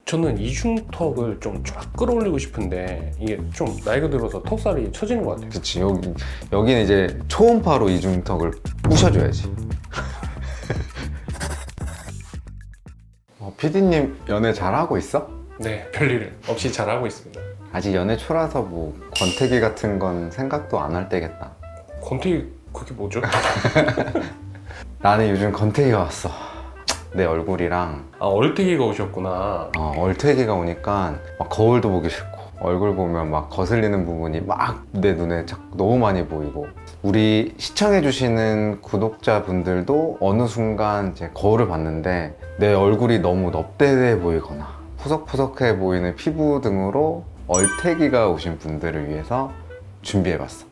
저는 이중턱을 좀 쫙 끌어올리고 싶은데 이게 좀 나이가 들어서 턱살이 처지는 것 같아요. 그치. 여기는 이제 초음파로 이중턱을 부셔줘야지. PD님 연애 잘하고 있어? 네, 별일 없이 잘하고 있습니다. 아직 연애 초라서 뭐 권태기 같은 건 생각도 안 할 때겠다. 권태기 그게 뭐죠? 나는 요즘 권태기가 왔어. 내 얼굴이랑 아, 얼태기가 오셨구나. 얼태기가 오니까 막 거울도 보기 싫고 얼굴 보면 막 거슬리는 부분이 막 내 눈에 너무 많이 보이고, 우리 시청해주시는 구독자분들도 어느 순간 이제 거울을 봤는데 내 얼굴이 너무 넙대대 보이거나 푸석푸석해 보이는 피부 등으로 얼태기가 오신 분들을 위해서 준비해봤어.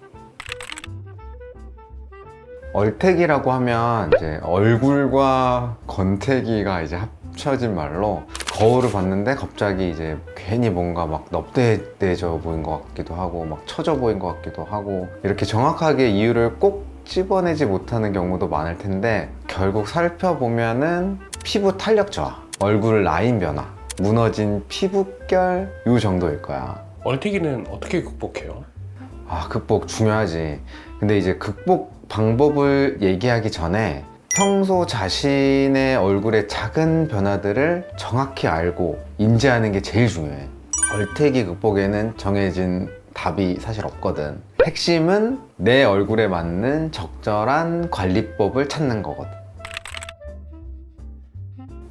얼태기라고 하면 이제 얼굴과 권태기가 이제 합쳐진 말로, 거울을 봤는데 갑자기 이제 괜히 뭔가 막 넙대대져 보인 것 같기도 하고 막 처져 보인 것 같기도 하고, 이렇게 정확하게 이유를 꼭 찝어내지 못하는 경우도 많을 텐데, 결국 살펴보면은 피부 탄력 저하, 얼굴 라인 변화, 무너진 피부결 이 정도일 거야. 얼태기는 어떻게 극복해요? 극복 중요하지. 근데 이제 극복 방법을 얘기하기 전에 평소 자신의 얼굴의 작은 변화들을 정확히 알고 인지하는 게 제일 중요해. 얼태기 극복에는 정해진 답이 사실 없거든. 핵심은 내 얼굴에 맞는 적절한 관리법을 찾는 거거든.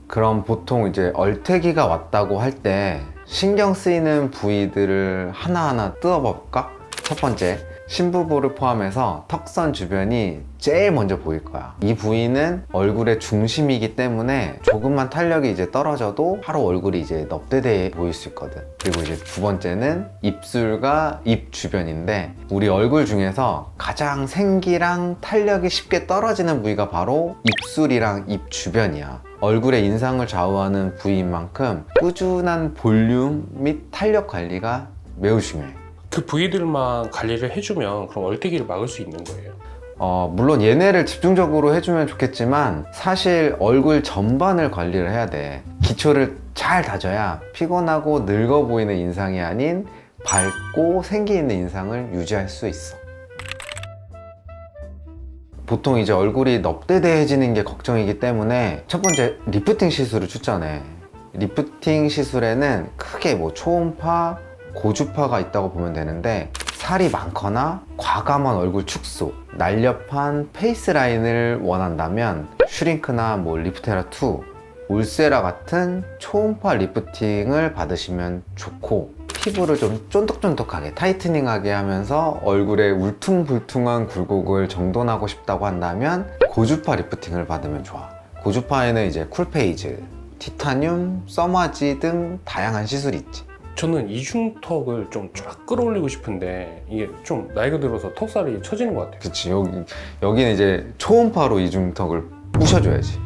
그럼 보통 이제 얼태기가 왔다고 할 때 신경 쓰이는 부위들을 하나하나 뜯어볼까? 첫 번째, 심부보를 포함해서 턱선 주변이 제일 먼저 보일 거야. 이 부위는 얼굴의 중심이기 때문에 조금만 탄력이 이제 떨어져도 바로 얼굴이 이제 넙대대해 보일 수 있거든. 그리고 이제 두 번째는 입술과 입 주변인데, 우리 얼굴 중에서 가장 생기랑 탄력이 쉽게 떨어지는 부위가 바로 입술이랑 입 주변이야. 얼굴의 인상을 좌우하는 부위인 만큼 꾸준한 볼륨 및 탄력 관리가 매우 중요해. 그 부위들만 관리를 해주면 그럼 얼태기를 막을 수 있는 거예요? 물론 얘네를 집중적으로 해주면 좋겠지만 사실 얼굴 전반을 관리를 해야 돼. 기초를 잘 다져야 피곤하고 늙어 보이는 인상이 아닌 밝고 생기 있는 인상을 유지할 수 있어. 보통 이제 얼굴이 넙대대해지는 게 걱정이기 때문에 첫 번째, 리프팅 시술을 추천해. 리프팅 시술에는 크게 뭐 초음파, 고주파가 있다고 보면 되는데, 살이 많거나 과감한 얼굴 축소, 날렵한 페이스 라인을 원한다면 슈링크나 뭐 리프테라2, 울세라 같은 초음파 리프팅을 받으시면 좋고, 피부를 좀 쫀득쫀득하게 타이트닝하게 하면서 얼굴에 울퉁불퉁한 굴곡을 정돈하고 싶다고 한다면 고주파 리프팅을 받으면 좋아. 고주파에는 이제 쿨페이즈, 티타늄, 써마지 등 다양한 시술이 있지. 저는 이중턱을 좀 쫙 끌어올리고 싶은데 이게 좀 나이가 들어서 턱살이 처지는 것 같아요. 그치. 여기는 이제 초음파로 이중턱을 부셔줘야지.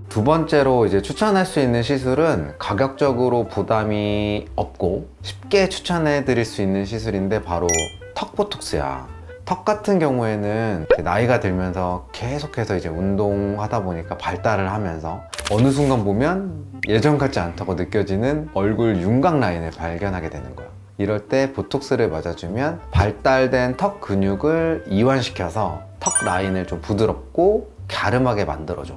두 번째로 이제 추천할 수 있는 시술은 가격적으로 부담이 없고 쉽게 추천해 드릴 수 있는 시술인데 바로 턱 보톡스야. 턱 같은 경우에는 나이가 들면서 계속해서 이제 운동하다 보니까 발달을 하면서 어느 순간 보면 예전 같지 않다고 느껴지는 얼굴 윤곽 라인을 발견하게 되는 거야. 이럴 때 보톡스를 맞아주면 발달된 턱 근육을 이완시켜서 턱 라인을 좀 부드럽고 갸름하게 만들어줘.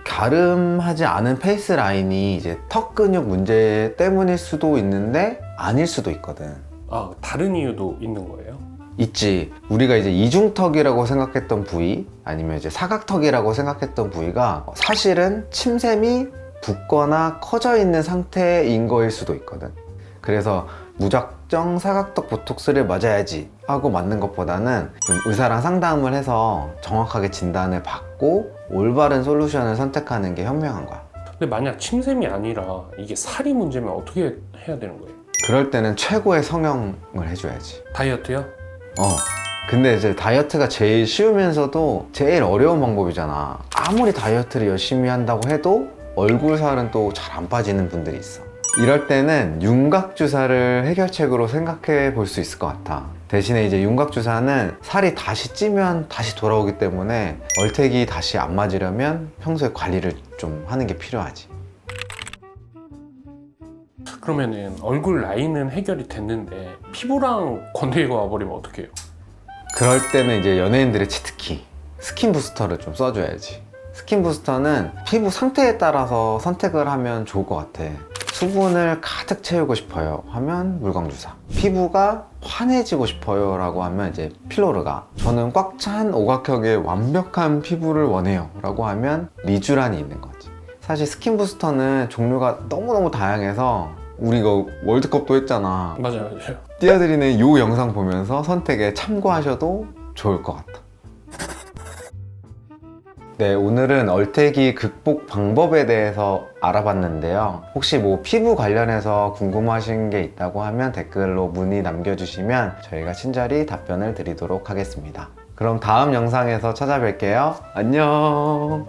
갸름하지 않은 페이스 라인이 이제 턱 근육 문제 때문일 수도 있는데 아닐 수도 있거든. 다른 이유도 있는 거예요? 있지. 우리가 이제 이중턱이라고 생각했던 부위, 아니면 이제 사각턱이라고 생각했던 부위가 사실은 침샘이 붓거나 커져 있는 상태인 거일 수도 있거든. 그래서 무작정 사각턱 보톡스를 맞아야지 하고 맞는 것보다는 좀 의사랑 상담을 해서 정확하게 진단을 받고 올바른 솔루션을 선택하는 게 현명한 거야. 근데 만약 침샘이 아니라 이게 살이 문제면 어떻게 해야 되는 거예요? 그럴 때는 최고의 성형을 해줘야지. 다이어트요? 근데 이제 다이어트가 제일 쉬우면서도 제일 어려운 방법이잖아. 아무리 다이어트를 열심히 한다고 해도 얼굴 살은 또 잘 안 빠지는 분들이 있어. 이럴 때는 윤곽주사를 해결책으로 생각해 볼 수 있을 것 같아. 대신에 이제 윤곽주사는 살이 다시 찌면 다시 돌아오기 때문에 얼태기 다시 안 맞으려면 평소에 관리를 좀 하는 게 필요하지. 그러면은 얼굴 라인은 해결이 됐는데 피부랑 건더기가 와버리면 어떡해요? 그럴 때는 이제 연예인들의 치트키 스킨 부스터를 좀 써줘야지. 스킨 부스터는 피부 상태에 따라서 선택을 하면 좋을 것 같아. 수분을 가득 채우고 싶어요 하면 물광주사, 피부가 환해지고 싶어요 라고 하면 이제 필로르가, 저는 꽉 찬 오각형의 완벽한 피부를 원해요 라고 하면 리쥬란이 있는 거지. 사실 스킨 부스터는 종류가 너무너무 다양해서 우리가 월드컵도 했잖아. 맞아요. 띄워드리는 이 영상 보면서 선택에 참고하셔도 좋을 것 같아. 네, 오늘은 얼태기 극복 방법에 대해서 알아봤는데요. 혹시 뭐 피부 관련해서 궁금하신 게 있다고 하면 댓글로 문의 남겨주시면 저희가 친절히 답변을 드리도록 하겠습니다. 그럼 다음 영상에서 찾아뵐게요. 안녕.